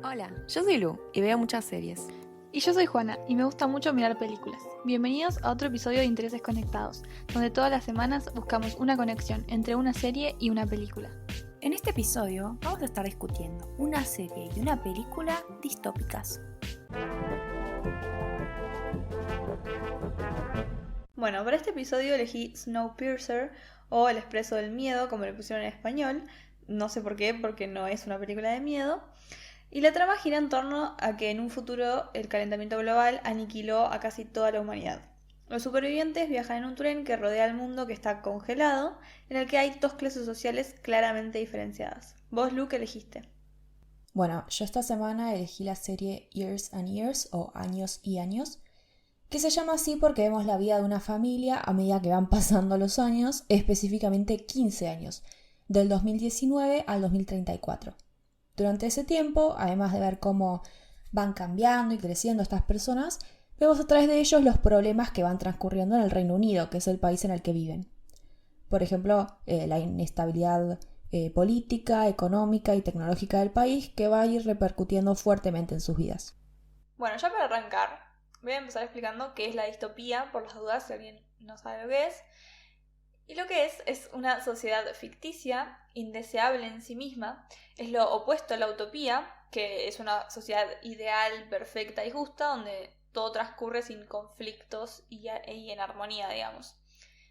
Hola, yo soy Lu y veo muchas series. Y yo soy Juana y me gusta mucho mirar películas. Bienvenidos a otro episodio de Intereses Conectados, donde todas las semanas buscamos una conexión entre una serie y una película. En este episodio vamos a estar discutiendo una serie y una película distópicas. Bueno, para este episodio elegí Snowpiercer o El Expreso del Miedo, como le pusieron en español. No sé por qué, porque no es una película de miedo. Y la trama gira en torno a que en un futuro el calentamiento global aniquiló a casi toda la humanidad. Los supervivientes viajan en un tren que rodea el mundo que está congelado, en el que hay dos clases sociales claramente diferenciadas. ¿Vos, Lu, qué elegiste? Bueno, yo esta semana elegí la serie Years and Years o Años y Años, que se llama así porque vemos la vida de una familia a medida que van pasando los años, específicamente 15 años, del 2019 al 2034. Durante ese tiempo, además de ver cómo van cambiando y creciendo estas personas, vemos a través de ellos los problemas que van transcurriendo en el Reino Unido, que es el país en el que viven. Por ejemplo, la inestabilidad política, económica y tecnológica del país que va a ir repercutiendo fuertemente en sus vidas. Bueno, ya para arrancar, voy a empezar explicando qué es la distopía, por las dudas, si alguien no sabe lo que es. Y lo que es una sociedad ficticia, indeseable en sí misma, es lo opuesto a la utopía, que es una sociedad ideal, perfecta y justa, donde todo transcurre sin conflictos y en armonía, digamos.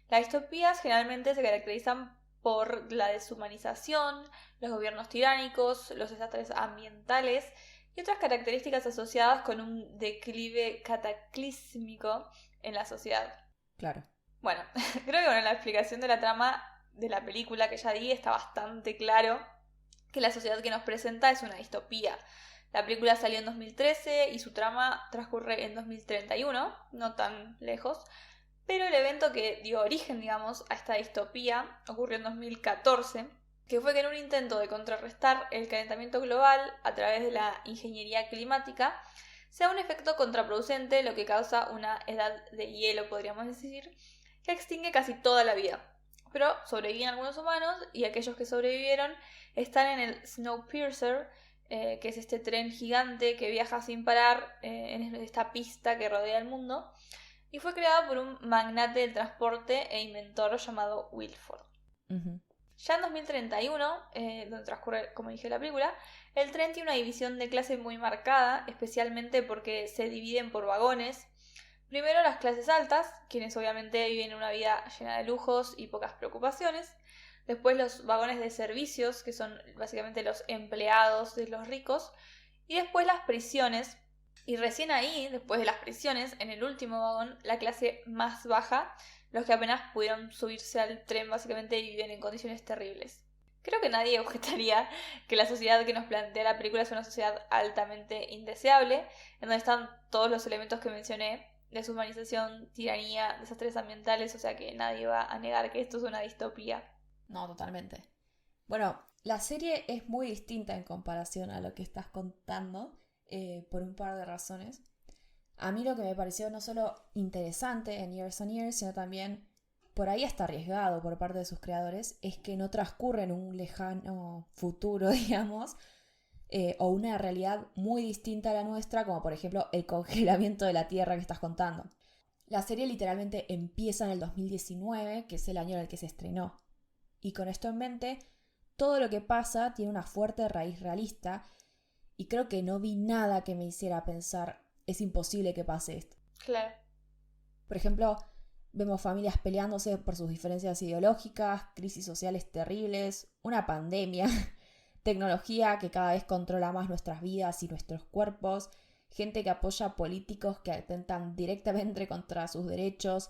Las distopías generalmente se caracterizan por la deshumanización, los gobiernos tiránicos, los desastres ambientales y otras características asociadas con un declive cataclísmico en la sociedad. Claro. Bueno, creo que con la explicación de la trama de la película que ya di está bastante claro que la sociedad que nos presenta es una distopía. La película salió en 2013 y su trama transcurre en 2031, no tan lejos, pero el evento que dio origen, digamos, a esta distopía ocurrió en 2014, que fue que en un intento de contrarrestar el calentamiento global a través de la ingeniería climática, se da un efecto contraproducente, lo que causa una edad de hielo, podríamos decir, que extingue casi toda la vida. Pero sobreviven algunos humanos y aquellos que sobrevivieron están en el Snowpiercer, que es este tren gigante que viaja sin parar en esta pista que rodea el mundo, y fue creado por un magnate del transporte e inventor llamado Wilford. Uh-huh. Ya en 2031, donde transcurre, como dije, la película, el tren tiene una división de clase muy marcada, especialmente porque se dividen por vagones. Primero las clases altas, quienes obviamente viven una vida llena de lujos y pocas preocupaciones. Después los vagones de servicios, que son básicamente los empleados de los ricos. Y después las prisiones. Y recién ahí, después de las prisiones, en el último vagón, la clase más baja, los que apenas pudieron subirse al tren básicamente viven en condiciones terribles. Creo que nadie objetaría que la sociedad que nos plantea la película es una sociedad altamente indeseable, en donde están todos los elementos que mencioné: deshumanización, tiranía, desastres ambientales, o sea que nadie va a negar que esto es una distopía. No, totalmente. Bueno, la serie es muy distinta en comparación a lo que estás contando, por un par de razones. A mí lo que me pareció no solo interesante en Years and Years, sino también por ahí hasta arriesgado por parte de sus creadores, es que no transcurre en un lejano futuro, digamos, o una realidad muy distinta a la nuestra, como por ejemplo el congelamiento de la Tierra que estás contando. La serie literalmente empieza en el 2019, que es el año en el que se estrenó. Y con esto en mente, todo lo que pasa tiene una fuerte raíz realista y creo que no vi nada que me hiciera pensar es imposible que pase esto. Claro. Por ejemplo, vemos familias peleándose por sus diferencias ideológicas, crisis sociales terribles, una pandemia, tecnología que cada vez controla más nuestras vidas y nuestros cuerpos, gente que apoya políticos que atentan directamente contra sus derechos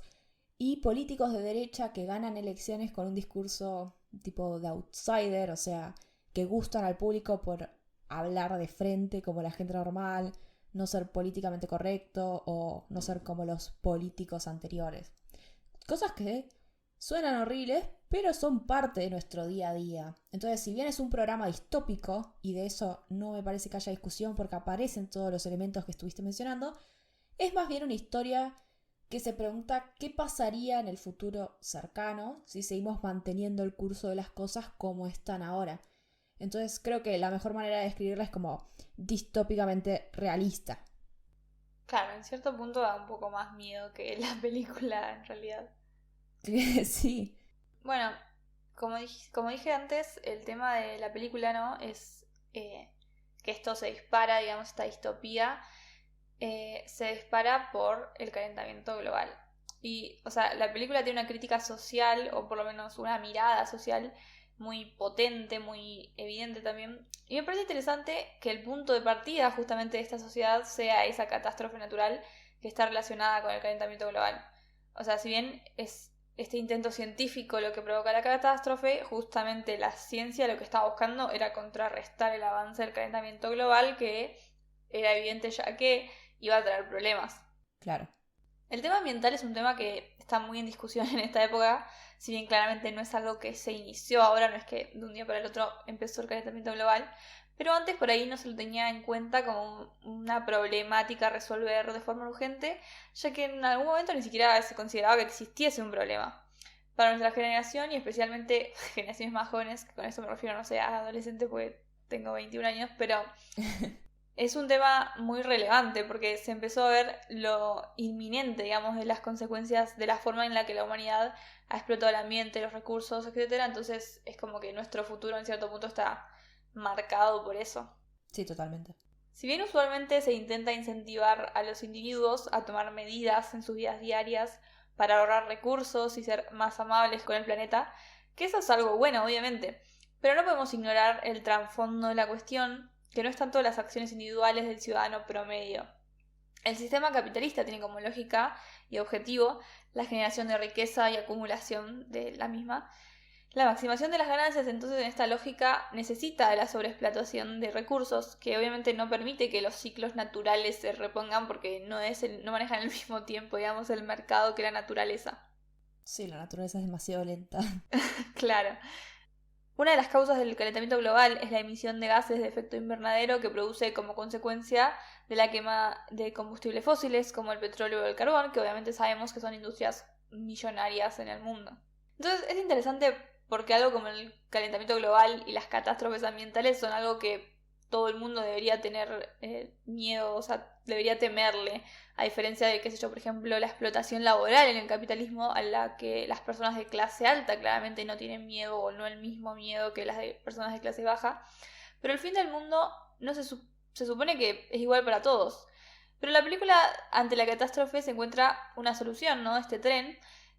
y políticos de derecha que ganan elecciones con un discurso tipo de outsider, o sea, que gustan al público por hablar de frente como la gente normal, no ser políticamente correcto o no ser como los políticos anteriores. Cosas que suenan horribles, pero son parte de nuestro día a día. Entonces, si bien es un programa distópico, y de eso no me parece que haya discusión porque aparecen todos los elementos que estuviste mencionando, es más bien una historia que se pregunta qué pasaría en el futuro cercano si seguimos manteniendo el curso de las cosas como están ahora. Entonces creo que la mejor manera de describirla es como distópicamente realista. Claro, en cierto punto da un poco más miedo que la película en realidad. Sí, Bueno, como dije antes, el tema de la película, ¿no? Es que esto se dispara, digamos, esta distopía, se dispara por el calentamiento global. Y, o sea, la película tiene una crítica social, o por lo menos una mirada social muy potente, muy evidente también. Y me parece interesante que el punto de partida justamente de esta sociedad sea esa catástrofe natural que está relacionada con el calentamiento global. O sea, si bien es este intento científico lo que provoca la catástrofe, justamente la ciencia lo que estaba buscando era contrarrestar el avance del calentamiento global, que era evidente ya que iba a traer problemas. claro. El tema ambiental es un tema que está muy en discusión en esta época, si bien claramente no es algo que se inició ahora, no es que de un día para el otro empezó el calentamiento global, pero antes por ahí no se lo tenía en cuenta como una problemática a resolver de forma urgente, ya que en algún momento ni siquiera se consideraba que existiese un problema. Para nuestra generación y especialmente generaciones más jóvenes, que con eso me refiero, no sé, a adolescentes porque tengo 21 años, pero es un tema muy relevante porque se empezó a ver lo inminente, digamos, de las consecuencias de la forma en la que la humanidad ha explotado el ambiente, los recursos, etcétera. Entonces es como que nuestro futuro en cierto punto está marcado por eso. Sí, totalmente. Si bien usualmente se intenta incentivar a los individuos a tomar medidas en sus vidas diarias para ahorrar recursos y ser más amables con el planeta, que eso es algo bueno, obviamente, pero no podemos ignorar el trasfondo de la cuestión, que no es tanto las acciones individuales del ciudadano promedio. El sistema capitalista tiene como lógica y objetivo la generación de riqueza y acumulación de la misma. La maximación de las ganancias, entonces, en esta lógica necesita de la sobreexplotación de recursos, que obviamente no permite que los ciclos naturales se repongan porque no manejan al mismo tiempo, digamos, el mercado que la naturaleza. Sí, la naturaleza es demasiado lenta. Claro. Una de las causas del calentamiento global es la emisión de gases de efecto invernadero que produce como consecuencia de la quema de combustibles fósiles como el petróleo o el carbón, que obviamente sabemos que son industrias millonarias en el mundo. Entonces es interesante porque algo como el calentamiento global y las catástrofes ambientales son algo que todo el mundo debería tener miedo, o sea, debería temerle, a diferencia de, qué sé yo, por ejemplo, la explotación laboral en el capitalismo a la que las personas de clase alta claramente no tienen miedo o no el mismo miedo que las de personas de clase baja. Pero el fin del mundo no se supone que es igual para todos. Pero en la película, ante la catástrofe, se encuentra una solución, ¿no? Este tren,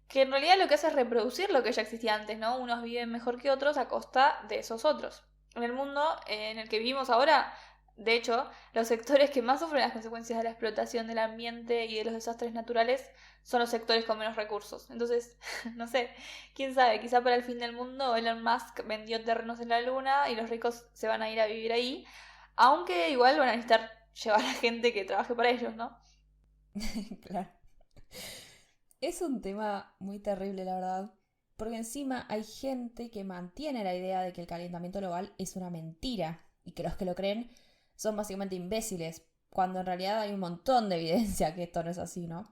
que en realidad lo que hace es reproducir lo que ya existía antes, ¿no? Unos viven mejor que otros a costa de esos otros. En el mundo en el que vivimos ahora, de hecho, los sectores que más sufren las consecuencias de la explotación del ambiente y de los desastres naturales son los sectores con menos recursos. Entonces, no sé, quién sabe, quizá para el fin del mundo Elon Musk vendió terrenos en la luna y los ricos se van a ir a vivir ahí, aunque igual van a necesitar llevar a gente que trabaje para ellos, ¿no? Claro. Es un tema muy terrible, la verdad. Porque encima hay gente que mantiene la idea de que el calentamiento global es una mentira y que los que lo creen son básicamente imbéciles, cuando en realidad hay un montón de evidencia que esto no es así, ¿no?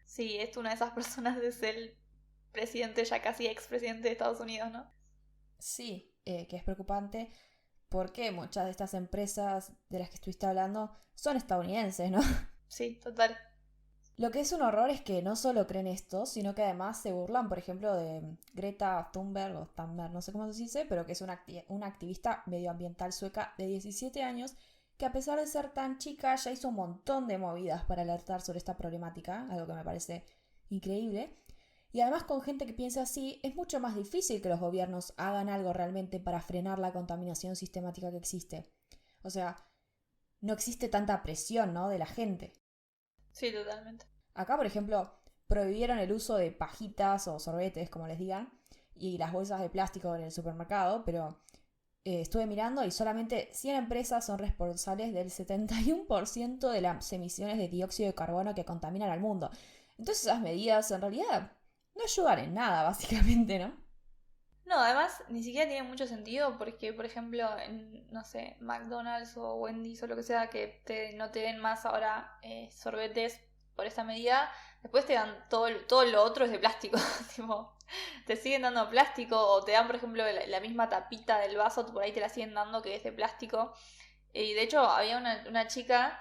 Sí, es una de esas personas es el presidente, ya casi expresidente de Estados Unidos, ¿no? Sí, que es preocupante porque muchas de estas empresas de las que estuviste hablando son estadounidenses, ¿no? Sí, total. Lo que es un horror es que no solo creen esto, sino que además se burlan, por ejemplo, de Greta Thunberg, o Thunberg, no sé cómo se dice, pero que es una activista medioambiental sueca de 17 años, que a pesar de ser tan chica ya hizo un montón de movidas para alertar sobre esta problemática, algo que me parece increíble. Y además con gente que piensa así, es mucho más difícil que los gobiernos hagan algo realmente para frenar la contaminación sistemática que existe. O sea, no existe tanta presión, ¿no?, de la gente. Sí, totalmente. Acá, por ejemplo, prohibieron el uso de pajitas o sorbetes, como les digan, y las bolsas de plástico en el supermercado, pero estuve mirando y solamente 100 empresas son responsables del 71% de las emisiones de dióxido de carbono que contaminan al mundo. Entonces esas medidas en realidad no ayudan en nada, básicamente, ¿no? No, además ni siquiera tiene mucho sentido porque, por ejemplo, en, no sé, McDonald's o Wendy's o lo que sea, que no te den más ahora sorbetes, por esta medida, después te dan todo lo otro es de plástico. Tipo, te siguen dando plástico o te dan, por ejemplo, la misma tapita del vaso, por ahí te la siguen dando que es de plástico. Y de hecho había una chica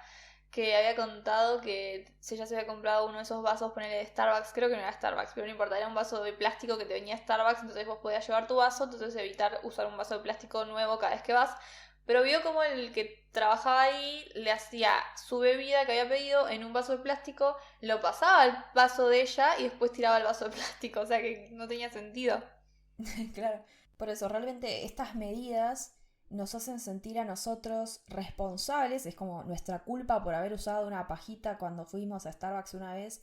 que había contado que si ella se había comprado uno de esos vasos, ponele de Starbucks, creo que no era Starbucks, pero no importa, era un vaso de plástico que te venía Starbucks, entonces vos podías llevar tu vaso, entonces evitar usar un vaso de plástico nuevo cada vez que vas. Pero vio como el que trabajaba ahí le hacía su bebida que había pedido en un vaso de plástico, lo pasaba al vaso de ella y después tiraba el vaso de plástico, o sea que no tenía sentido. Claro, por eso realmente estas medidas nos hacen sentir a nosotros responsables, es como nuestra culpa por haber usado una pajita cuando fuimos a Starbucks una vez,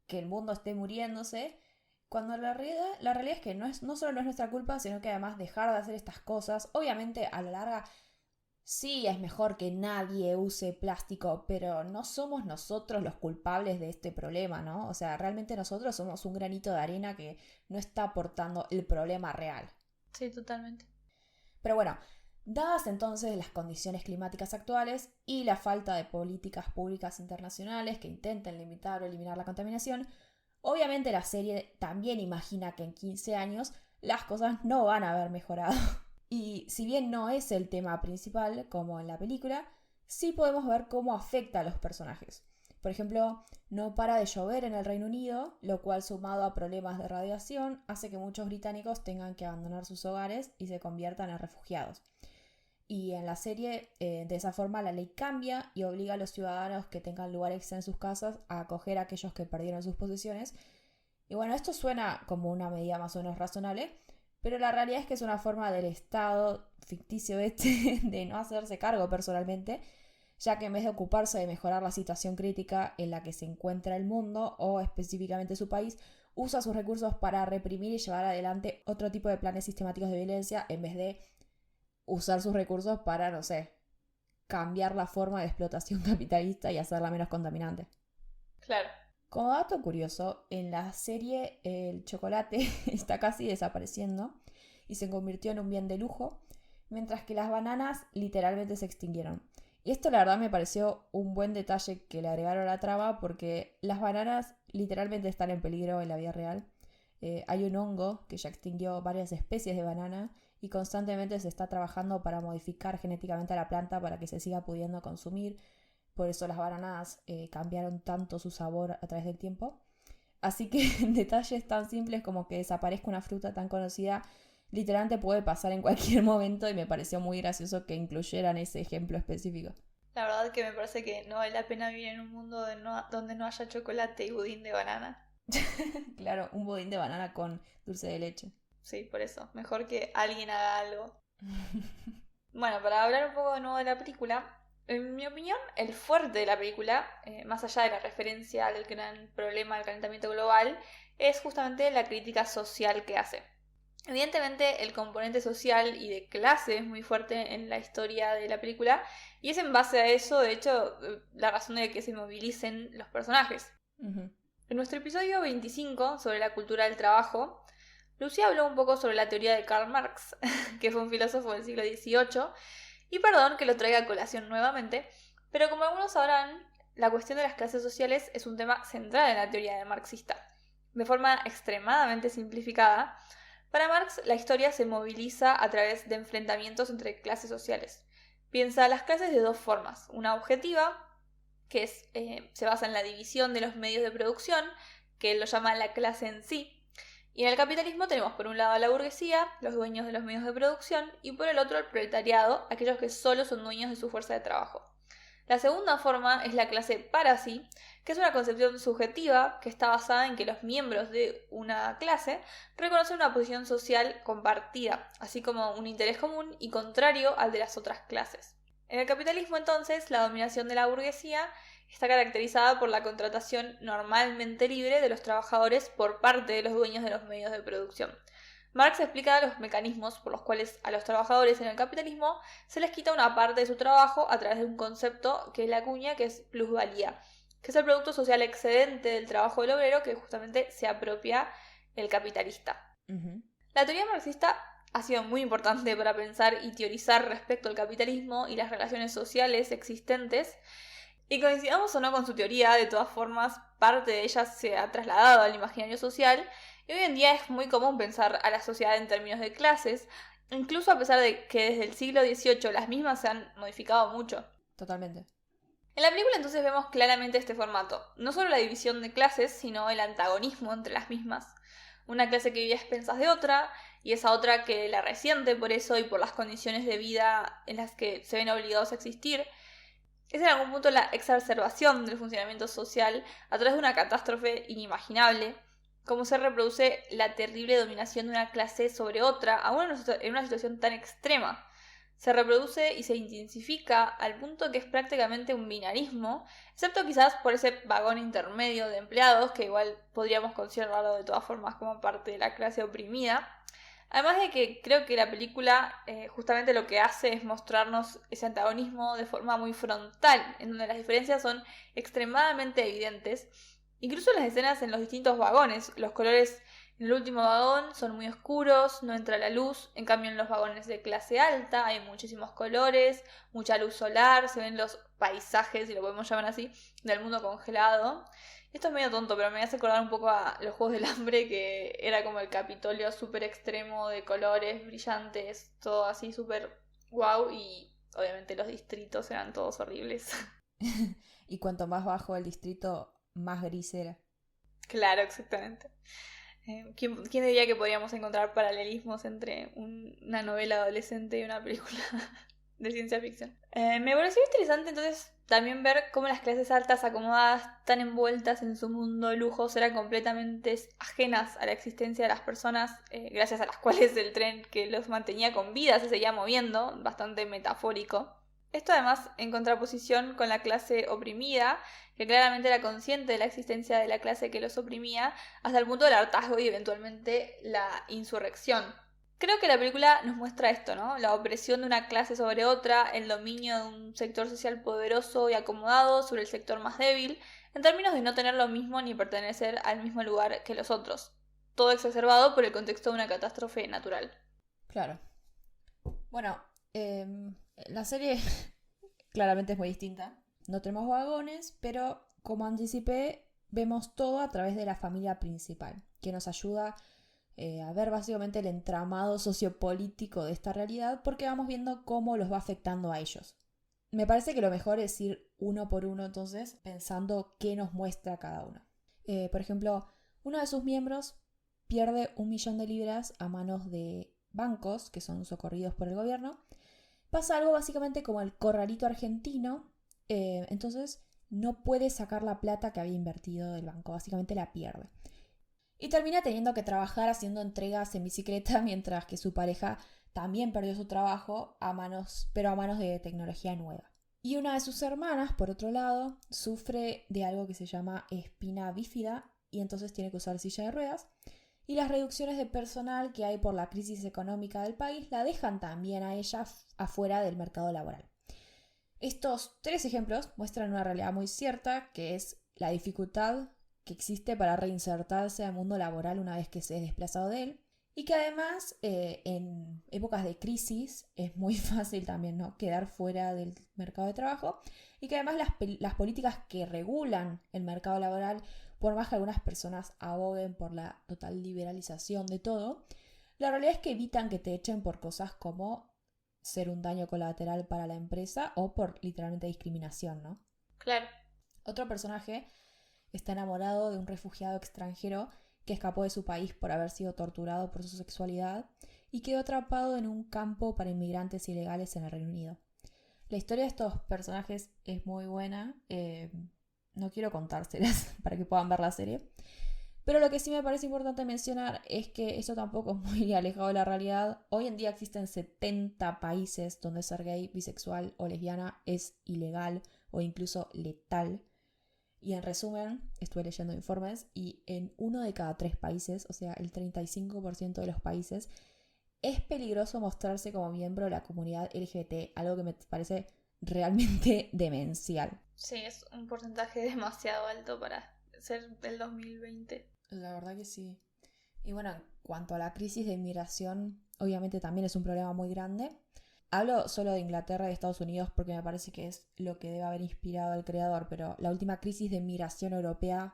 que el mundo esté muriéndose, cuando la realidad es que no solo no es nuestra culpa, sino que además dejar de hacer estas cosas, obviamente a la larga sí es mejor que nadie use plástico, pero no somos nosotros los culpables de este problema, ¿no? O sea, realmente nosotros somos un granito de arena que no está aportando el problema real. Sí, totalmente. Pero bueno, dadas entonces las condiciones climáticas actuales y la falta de políticas públicas internacionales que intenten limitar o eliminar la contaminación, obviamente la serie también imagina que en 15 años las cosas no van a haber mejorado. Y si bien no es el tema principal, como en la película, sí podemos ver cómo afecta a los personajes. Por ejemplo, no para de llover en el Reino Unido, lo cual sumado a problemas de radiación hace que muchos británicos tengan que abandonar sus hogares y se conviertan en refugiados. Y en la serie, de esa forma, la ley cambia y obliga a los ciudadanos que tengan lugares en sus casas a acoger a aquellos que perdieron sus posesiones. Y bueno, esto suena como una medida más o menos razonable, pero la realidad es que es una forma del Estado ficticio de no hacerse cargo personalmente, ya que en vez de ocuparse de mejorar la situación crítica en la que se encuentra el mundo o específicamente su país, usa sus recursos para reprimir y llevar adelante otro tipo de planes sistemáticos de violencia en vez de usar sus recursos para, no sé, cambiar la forma de explotación capitalista y hacerla menos contaminante. Claro. Como dato curioso, en la serie el chocolate está casi desapareciendo y se convirtió en un bien de lujo, mientras que las bananas literalmente se extinguieron. Y esto la verdad me pareció un buen detalle que le agregaron a la trama porque las bananas literalmente están en peligro en la vida real. Hay un hongo que ya extinguió varias especies de banana y constantemente se está trabajando para modificar genéticamente a la planta para que se siga pudiendo consumir. Por eso las bananas cambiaron tanto su sabor a través del tiempo. Así que detalles tan simples como que desaparezca una fruta tan conocida literalmente puede pasar en cualquier momento y me pareció muy gracioso que incluyeran ese ejemplo específico. La verdad que me parece que no vale la pena vivir en un mundo donde no haya chocolate y budín de banana. Claro, un budín de banana con dulce de leche. Sí, por eso. Mejor que alguien haga algo. Bueno, para hablar un poco de nuevo de la película, en mi opinión, el fuerte de la película, más allá de la referencia al gran problema del calentamiento global, es justamente la crítica social que hace. Evidentemente, el componente social y de clase es muy fuerte en la historia de la película, y es en base a eso, de hecho, la razón de que se movilicen los personajes. Uh-huh. En nuestro episodio 25, sobre la cultura del trabajo, Lucía habló un poco sobre la teoría de Karl Marx, que fue un filósofo del siglo XVIII, y perdón que lo traiga a colación nuevamente, pero como algunos sabrán, la cuestión de las clases sociales es un tema central en la teoría marxista. De forma extremadamente simplificada, para Marx la historia se moviliza a través de enfrentamientos entre clases sociales. Piensa las clases de dos formas, una objetiva, que se basa en la división de los medios de producción, que él lo llama la clase en sí, y en el capitalismo tenemos por un lado a la burguesía, los dueños de los medios de producción, y por el otro el proletariado, aquellos que solo son dueños de su fuerza de trabajo. La segunda forma es la clase para sí, que es una concepción subjetiva que está basada en que los miembros de una clase reconocen una posición social compartida, así como un interés común y contrario al de las otras clases. En el capitalismo, entonces, la dominación de la burguesía está caracterizada por la contratación normalmente libre de los trabajadores por parte de los dueños de los medios de producción. Marx explica los mecanismos por los cuales a los trabajadores en el capitalismo se les quita una parte de su trabajo a través de un concepto que él acuña, que es plusvalía, que es el producto social excedente del trabajo del obrero que justamente se apropia el capitalista. Uh-huh. La teoría marxista ha sido muy importante para pensar y teorizar respecto al capitalismo y las relaciones sociales existentes. Y coincidamos o no con su teoría, de todas formas, parte de ella se ha trasladado al imaginario social y hoy en día es muy común pensar a la sociedad en términos de clases, incluso a pesar de que desde el siglo XVIII las mismas se han modificado mucho. Totalmente. En la película entonces vemos claramente este formato, no solo la división de clases, sino el antagonismo entre las mismas. Una clase que vive a expensas de otra, y esa otra que la resiente por eso y por las condiciones de vida en las que se ven obligados a existir. Es en algún punto la exacerbación del funcionamiento social a través de una catástrofe inimaginable, como se reproduce la terrible dominación de una clase sobre otra, aún en una situación tan extrema. Se reproduce y se intensifica al punto que es prácticamente un binarismo, excepto quizás por ese vagón intermedio de empleados, que igual podríamos considerarlo de todas formas como parte de la clase oprimida. Además de que creo que la película justamente lo que hace es mostrarnos ese antagonismo de forma muy frontal, en donde las diferencias son extremadamente evidentes. Incluso las escenas en los distintos vagones, los colores en el último vagón son muy oscuros, no entra la luz, en cambio en los vagones de clase alta hay muchísimos colores, mucha luz solar, se ven los paisajes, si lo podemos llamar así, del mundo congelado. Esto es medio tonto, pero me hace acordar un poco a los Juegos del Hambre, que era como el Capitolio súper extremo de colores brillantes, todo así súper guau, y obviamente los distritos eran todos horribles. Y cuanto más bajo el distrito, más gris era. Claro, exactamente. ¿Quién diría que podríamos encontrar paralelismos entre una novela adolescente y una película de ciencia ficción? Me pareció interesante entonces también ver cómo las clases altas acomodadas, tan envueltas en su mundo de lujos, eran completamente ajenas a la existencia de las personas, gracias a las cuales el tren que los mantenía con vida se seguía moviendo, bastante metafórico. Esto además en contraposición con la clase oprimida, que claramente era consciente de la existencia de la clase que los oprimía, hasta el punto del hartazgo y eventualmente la insurrección. Creo que la película nos muestra esto, ¿no? La opresión de una clase sobre otra, el dominio de un sector social poderoso y acomodado sobre el sector más débil, en términos de no tener lo mismo ni pertenecer al mismo lugar que los otros. Todo exacerbado por el contexto de una catástrofe natural. Claro. Bueno, la serie claramente es muy distinta. No tenemos vagones, pero como anticipé, vemos todo a través de la familia principal, que nos ayuda a ver básicamente el entramado sociopolítico de esta realidad, porque vamos viendo cómo los va afectando a ellos. Me parece que lo mejor es ir uno por uno, entonces, pensando qué nos muestra cada uno. Por ejemplo, uno de sus miembros pierde 1 millón de libras a manos de bancos que son socorridos por el gobierno. Pasa algo básicamente como el corralito argentino, entonces no puede sacar la plata que había invertido del banco, básicamente la pierde. Y termina teniendo que trabajar haciendo entregas en bicicleta mientras que su pareja también perdió su trabajo pero a manos de tecnología nueva. Y una de sus hermanas, por otro lado, sufre de algo que se llama espina bífida y entonces tiene que usar silla de ruedas. Y las reducciones de personal que hay por la crisis económica del país la dejan también a ella afuera del mercado laboral. Estos 3 ejemplos muestran una realidad muy cierta, que es la dificultad que existe para reinsertarse al mundo laboral una vez que se es desplazado de él, y que además en épocas de crisis es muy fácil también, ¿no?, quedar fuera del mercado de trabajo, y que además las políticas que regulan el mercado laboral, por más que algunas personas aboguen por la total liberalización de todo, la realidad es que evitan que te echen por cosas como ser un daño colateral para la empresa o por literalmente discriminación, ¿no? Claro. Otro personaje está enamorado de un refugiado extranjero que escapó de su país por haber sido torturado por su sexualidad y quedó atrapado en un campo para inmigrantes ilegales en el Reino Unido. La historia de estos personajes es muy buena, no quiero contárselas para que puedan ver la serie, pero lo que sí me parece importante mencionar es que eso tampoco es muy alejado de la realidad. Hoy en día existen 70 países donde ser gay, bisexual o lesbiana es ilegal o incluso letal. Y en resumen, estuve leyendo informes y en 1 de cada 3 países, o sea, el 35% de los países, es peligroso mostrarse como miembro de la comunidad LGBT, algo que me parece realmente demencial. Sí, es un porcentaje demasiado alto para ser del 2020. La verdad que sí. Y bueno, en cuanto a la crisis de inmigración, obviamente también es un problema muy grande. Hablo solo de Inglaterra y de Estados Unidos porque me parece que es lo que debe haber inspirado al creador, pero la última crisis de migración europea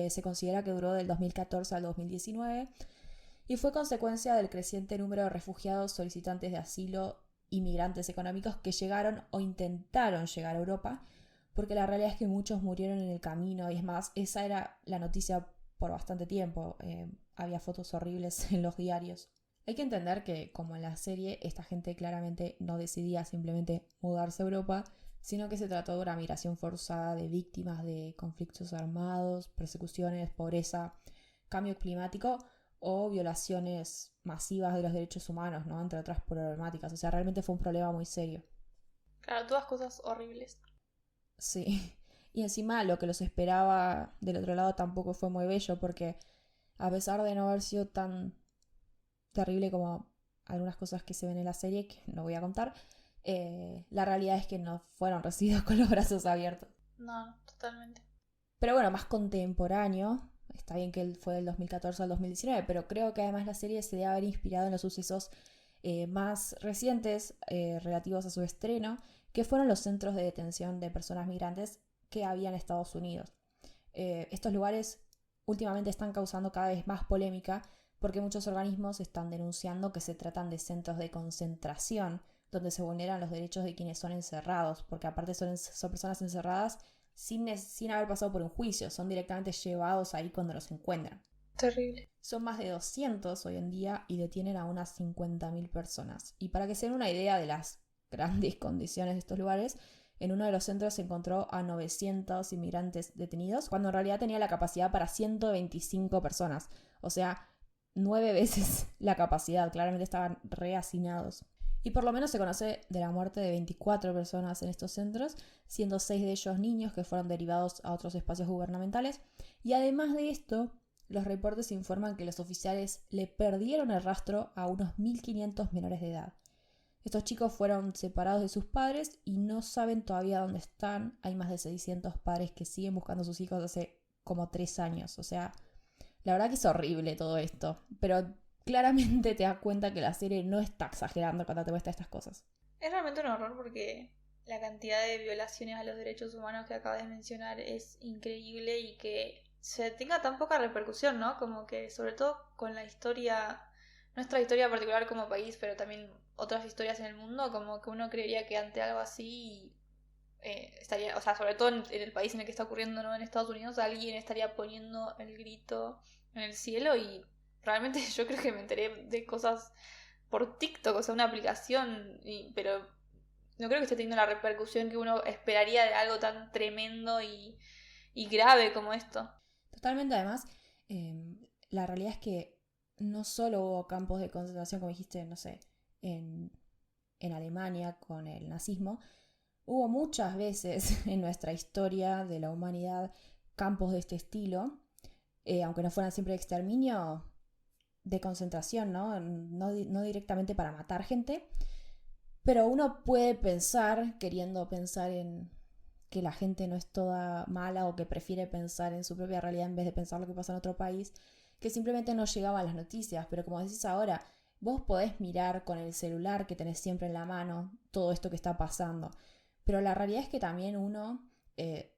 se considera que duró del 2014 al 2019 y fue consecuencia del creciente número de refugiados, solicitantes de asilo y migrantes económicos que llegaron o intentaron llegar a Europa, porque la realidad es que muchos murieron en el camino y es más, esa era la noticia por bastante tiempo. Había fotos horribles en los diarios. Hay que entender que, como en la serie, esta gente claramente no decidía simplemente mudarse a Europa, sino que se trató de una migración forzada de víctimas de conflictos armados, persecuciones, pobreza, cambio climático o violaciones masivas de los derechos humanos, ¿no? Entre otras problemáticas. O sea, realmente fue un problema muy serio. Claro, todas cosas horribles. Sí. Y encima lo que los esperaba del otro lado tampoco fue muy bello, porque a pesar de no haber sido tan terrible como algunas cosas que se ven en la serie, que no voy a contar, la realidad es que no fueron recibidos con los brazos abiertos. No, totalmente. Pero bueno, más contemporáneo, está bien que fue del 2014 al 2019, pero creo que además la serie se debe haber inspirado en los sucesos más recientes relativos a su estreno, que fueron los centros de detención de personas migrantes que había en Estados Unidos. Estos lugares últimamente están causando cada vez más polémica porque muchos organismos están denunciando que se tratan de centros de concentración donde se vulneran los derechos de quienes son encerrados, porque aparte son personas encerradas sin haber pasado por un juicio, son directamente llevados ahí cuando los encuentran. Terrible. Son más de 200 hoy en día y detienen a unas 50.000 personas. Y para que se den una idea de las grandes condiciones de estos lugares, en uno de los centros se encontró a 900 inmigrantes detenidos, cuando en realidad tenía la capacidad para 125 personas. O sea, 9 veces la capacidad. Claramente estaban rehacinados. Y por lo menos se conoce de la muerte de 24 personas en estos centros, siendo 6 de ellos niños que fueron derivados a otros espacios gubernamentales. Y además de esto, los reportes informan que los oficiales le perdieron el rastro a unos 1.500 menores de edad. Estos chicos fueron separados de sus padres y no saben todavía dónde están. Hay más de 600 padres que siguen buscando a sus hijos hace como 3 años. O sea, la verdad que es horrible todo esto. Pero claramente te das cuenta que la serie no está exagerando cuando te muestra estas cosas. Es realmente un horror porque la cantidad de violaciones a los derechos humanos que acabas de mencionar es increíble y que se tenga tan poca repercusión, ¿no? Como que sobre todo con la historia, nuestra historia particular como país, pero también otras historias en el mundo, como que uno creería que ante algo así estaría, o sea, sobre todo en el país en el que está ocurriendo, ¿no? En Estados Unidos, alguien estaría poniendo el grito en el cielo y realmente yo creo que me enteré de cosas por TikTok, o sea, una aplicación, pero no creo que esté teniendo la repercusión que uno esperaría de algo tan tremendo y grave como esto. Totalmente, además, la realidad es que no solo hubo campos de concentración, como dijiste, no sé, en Alemania con el nazismo, hubo muchas veces en nuestra historia de la humanidad campos de este estilo, aunque no fueran siempre de exterminio, de concentración, ¿no? No directamente para matar gente, pero uno puede pensar, queriendo pensar en que la gente no es toda mala o que prefiere pensar en su propia realidad en vez de pensar lo que pasa en otro país, que simplemente no llegaba a las noticias. Pero como decís ahora, vos podés mirar con el celular que tenés siempre en la mano todo esto que está pasando. Pero la realidad es que también uno,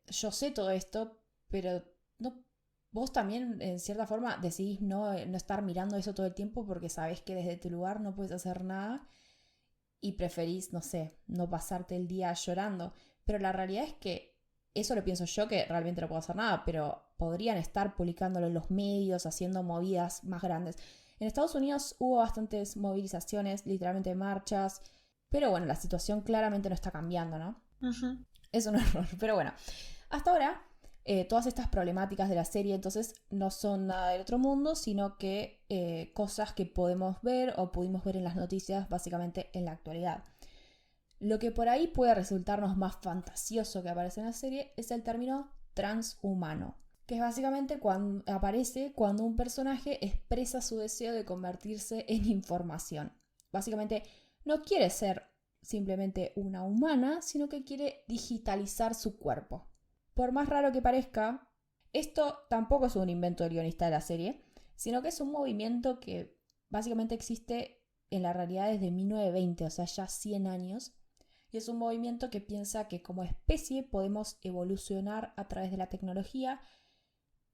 yo sé todo esto, pero no, vos también en cierta forma decidís no estar mirando eso todo el tiempo porque sabés que desde tu lugar no puedes hacer nada y preferís, no sé, no pasarte el día llorando. Pero la realidad es que eso lo pienso yo, que realmente no puedo hacer nada, pero podrían estar publicándolo en los medios, haciendo movidas más grandes. En Estados Unidos hubo bastantes movilizaciones, literalmente marchas, pero bueno, la situación claramente no está cambiando, ¿no? Uh-huh. Es un error, pero bueno. Hasta ahora, todas estas problemáticas de la serie entonces no son nada del otro mundo, sino que cosas que podemos ver o pudimos ver en las noticias básicamente en la actualidad. Lo que por ahí puede resultarnos más fantasioso que aparece en la serie es el término transhumano, que es básicamente aparece cuando un personaje expresa su deseo de convertirse en información. Básicamente no quiere ser simplemente una humana, sino que quiere digitalizar su cuerpo. Por más raro que parezca, esto tampoco es un invento del guionista de la serie, sino que es un movimiento que básicamente existe en la realidad desde 1920, o sea, ya 100 años. Y es un movimiento que piensa que como especie podemos evolucionar a través de la tecnología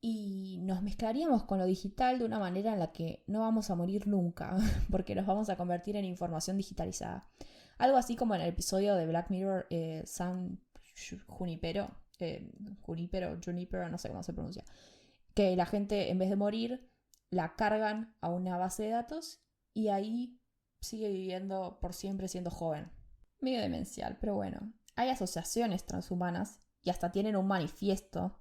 y nos mezclaríamos con lo digital de una manera en la que no vamos a morir nunca, porque nos vamos a convertir en información digitalizada. Algo así como en el episodio de Black Mirror, San Junipero, Junipero, no sé cómo se pronuncia, que la gente en vez de morir la cargan a una base de datos y ahí sigue viviendo por siempre siendo joven. Medio demencial, pero bueno. Hay asociaciones transhumanas y hasta tienen un manifiesto.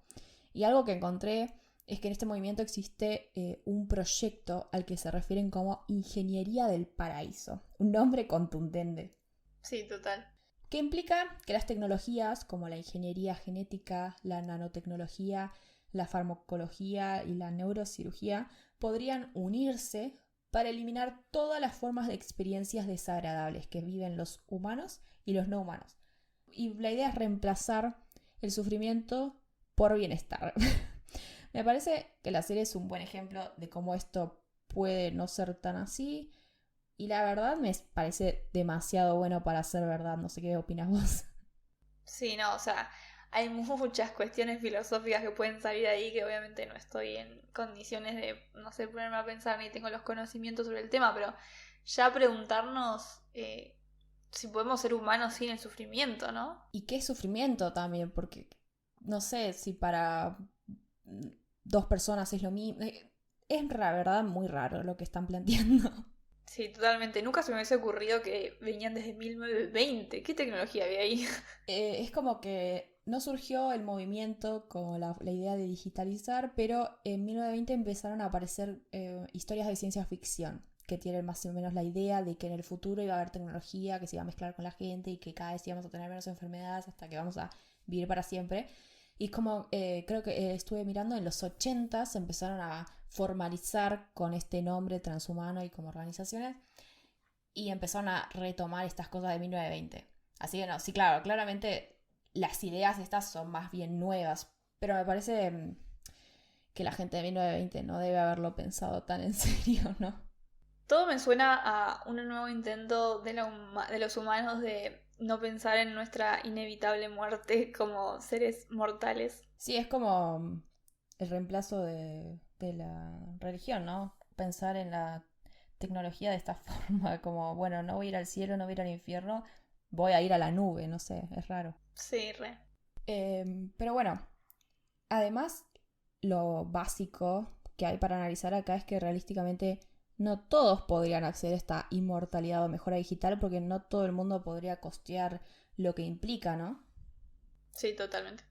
Y algo que encontré es que en este movimiento existe un proyecto al que se refieren como Ingeniería del Paraíso. Un nombre contundente. Sí, total. Que implica que las tecnologías como la ingeniería genética, la nanotecnología, la farmacología y la neurocirugía podrían unirse para eliminar todas las formas de experiencias desagradables que viven los humanos y los no humanos. Y la idea es reemplazar el sufrimiento por bienestar. Me parece que la serie es un buen ejemplo de cómo esto puede no ser tan así. Y la verdad me parece demasiado bueno para ser verdad. No sé qué opinas vos. Sí, no, o sea, hay muchas cuestiones filosóficas que pueden salir ahí que obviamente no estoy en condiciones de, no sé, ponerme a pensar ni tengo los conocimientos sobre el tema, pero ya preguntarnos si podemos ser humanos sin el sufrimiento, ¿no? Y qué sufrimiento también, porque no sé si para dos personas es lo mismo. Es la verdad muy raro lo que están planteando. Sí, totalmente. Nunca se me hubiese ocurrido que venían desde 1920. ¿Qué tecnología había ahí? Es como que no surgió el movimiento con la idea de digitalizar, pero en 1920 empezaron a aparecer historias de ciencia ficción que tienen más o menos la idea de que en el futuro iba a haber tecnología que se iba a mezclar con la gente y que cada vez íbamos a tener menos enfermedades hasta que vamos a vivir para siempre. Y como creo que estuve mirando, en los 80 se empezaron a formalizar con este nombre transhumano y como organizaciones y empezaron a retomar estas cosas de 1920. Así que no, sí, claro, claramente las ideas estas son más bien nuevas, pero me parece que la gente de 1920 no debe haberlo pensado tan en serio, ¿no? Todo me suena a un nuevo intento de los humanos de no pensar en nuestra inevitable muerte como seres mortales. Sí, es como el reemplazo de la religión, ¿no? Pensar en la tecnología de esta forma, como, bueno, no voy a ir al cielo, no voy a ir al infierno, voy a ir a la nube, no sé, es raro. Sí, re. Pero bueno, además, lo básico que hay para analizar acá es que realísticamente no todos podrían acceder a esta inmortalidad o mejora digital porque no todo el mundo podría costear lo que implica, ¿no? Sí, totalmente.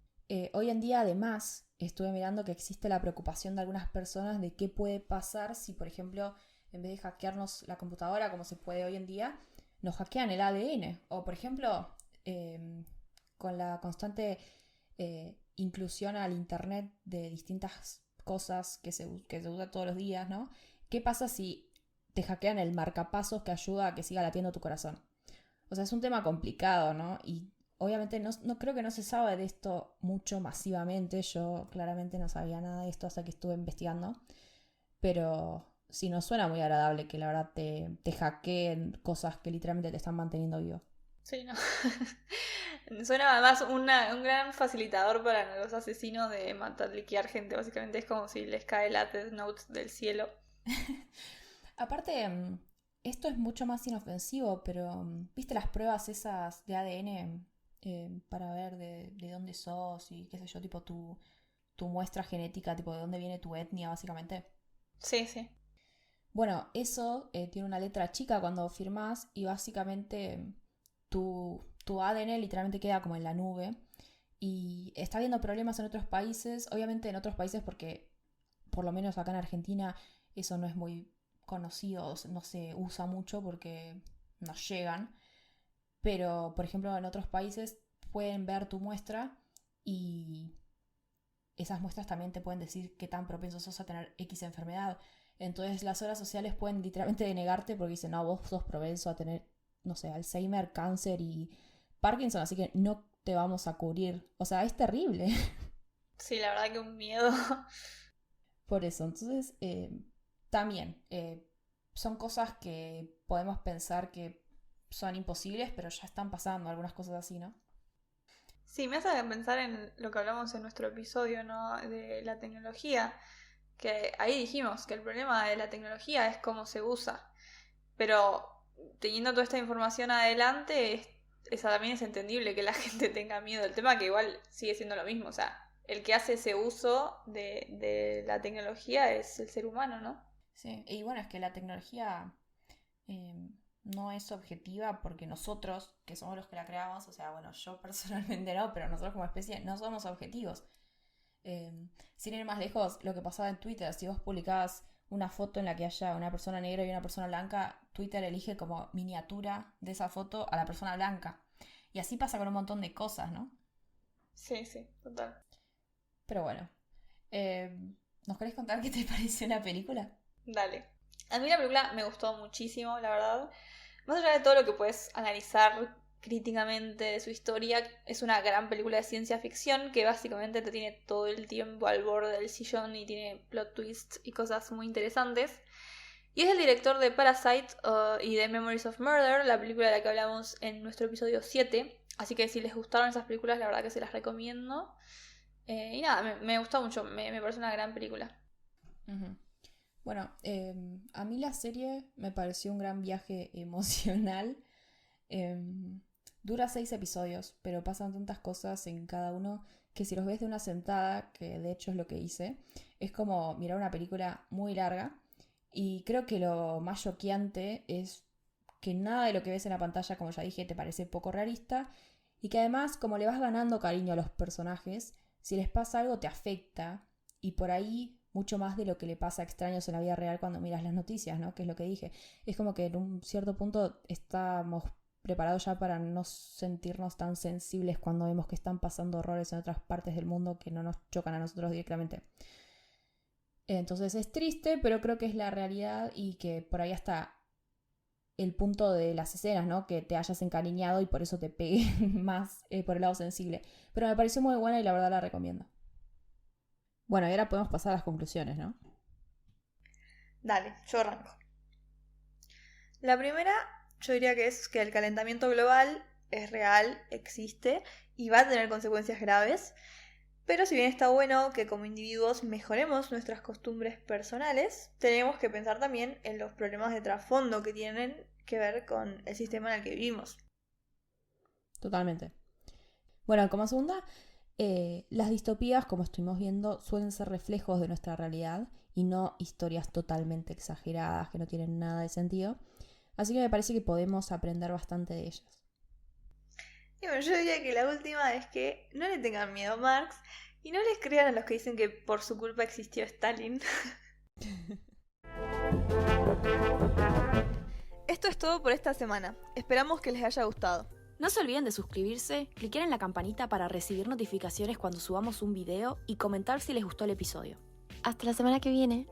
Hoy en día, además, estuve mirando que existe la preocupación de algunas personas de qué puede pasar si, por ejemplo, en vez de hackearnos la computadora como se puede hoy en día, nos hackean el ADN. O, por ejemplo, con la constante inclusión al Internet de distintas cosas que se usa todos los días, ¿no? ¿Qué pasa si te hackean el marcapasos que ayuda a que siga latiendo tu corazón? O sea, es un tema complicado, ¿no? Y obviamente no creo que no se sabe de esto mucho masivamente. Yo claramente no sabía nada de esto hasta que estuve investigando. Pero sí, no suena muy agradable que la verdad te hackeen cosas que literalmente te están manteniendo vivo. Sí, no. Suena además un gran facilitador para los asesinos de matar, liquear gente. Básicamente es como si les cae la Death Note del cielo. Aparte, esto es mucho más inofensivo, pero ¿viste las pruebas esas de ADN para ver de dónde sos y qué sé yo, tipo tu muestra genética, tipo de dónde viene tu etnia, básicamente? Sí, sí. Bueno, eso tiene una letra chica cuando firmás y básicamente tu ADN literalmente queda como en la nube y está habiendo problemas en otros países, obviamente en otros países porque por lo menos acá en Argentina eso no es muy conocido, no se usa mucho porque nos llegan, pero por ejemplo en otros países pueden ver tu muestra y esas muestras también te pueden decir qué tan propenso sos a tener X enfermedad. Entonces las obras sociales pueden literalmente denegarte porque dicen, no, vos sos propenso a tener, no sé, Alzheimer, cáncer y Parkinson, así que no te vamos a cubrir. O sea, es terrible. Sí, la verdad que un miedo. Por eso, entonces, también, son cosas que podemos pensar que son imposibles, pero ya están pasando algunas cosas así, ¿no? Sí, me hace pensar en lo que hablamos en nuestro episodio, ¿no? De la tecnología, que ahí dijimos que el problema de la tecnología es cómo se usa, pero teniendo toda esta información adelante, esa también es entendible que la gente tenga miedo. El tema que igual sigue siendo lo mismo, o sea, el que hace ese uso de la tecnología es el ser humano, ¿no? Sí, y bueno, es que la tecnología no es objetiva porque nosotros, que somos los que la creamos, o sea, bueno, yo personalmente no, pero nosotros como especie no somos objetivos. Sin ir más lejos, lo que pasaba en Twitter, si vos publicabas una foto en la que haya una persona negra y una persona blanca, Twitter elige como miniatura de esa foto a la persona blanca. Y así pasa con un montón de cosas, ¿no? Sí, sí, total. Pero bueno, ¿nos querés contar qué te pareció la película? Dale. A mí la película me gustó muchísimo, la verdad. Más allá de todo lo que puedes analizar críticamente de su historia, es una gran película de ciencia ficción que básicamente te tiene todo el tiempo al borde del sillón y tiene plot twists y cosas muy interesantes. Y es el director de Parasite y de Memories of Murder, la película de la que hablamos en nuestro episodio 7. Así que si les gustaron esas películas, la verdad que se las recomiendo. Y nada, me gustó mucho, me parece una gran película. Uh-huh. Bueno, a mí la serie me pareció un gran viaje emocional. Dura 6 episodios, pero pasan tantas cosas en cada uno que si los ves de una sentada, que de hecho es lo que hice, es como mirar una película muy larga. Y creo que lo más choqueante es que nada de lo que ves en la pantalla, como ya dije, te parece poco realista. Y que además, como le vas ganando cariño a los personajes, si les pasa algo te afecta. Y por ahí mucho más de lo que le pasa a extraños en la vida real cuando miras las noticias, ¿no? Que es lo que dije. Es como que en un cierto punto estamos preparados ya para no sentirnos tan sensibles cuando vemos que están pasando horrores en otras partes del mundo que no nos chocan a nosotros directamente. Entonces es triste, pero creo que es la realidad y que por ahí hasta el punto de las escenas, ¿no? Que te hayas encariñado y por eso te pegue más por el lado sensible. Pero me pareció muy buena y la verdad la recomiendo. Bueno, y ahora podemos pasar a las conclusiones, ¿no? Dale, yo arranco. La primera, yo diría que es que el calentamiento global es real, existe y va a tener consecuencias graves. Pero si bien está bueno que como individuos mejoremos nuestras costumbres personales, tenemos que pensar también en los problemas de trasfondo que tienen que ver con el sistema en el que vivimos. Totalmente. Bueno, como segunda, las distopías, como estuvimos viendo, suelen ser reflejos de nuestra realidad y no historias totalmente exageradas que no tienen nada de sentido. Así que me parece que podemos aprender bastante de ellas. Y bueno, yo diría que la última es que no le tengan miedo a Marx y no les crean a los que dicen que por su culpa existió Stalin. Esto es todo por esta semana. Esperamos que les haya gustado. No se olviden de suscribirse, clicar en la campanita para recibir notificaciones cuando subamos un video y comentar si les gustó el episodio. Hasta la semana que viene.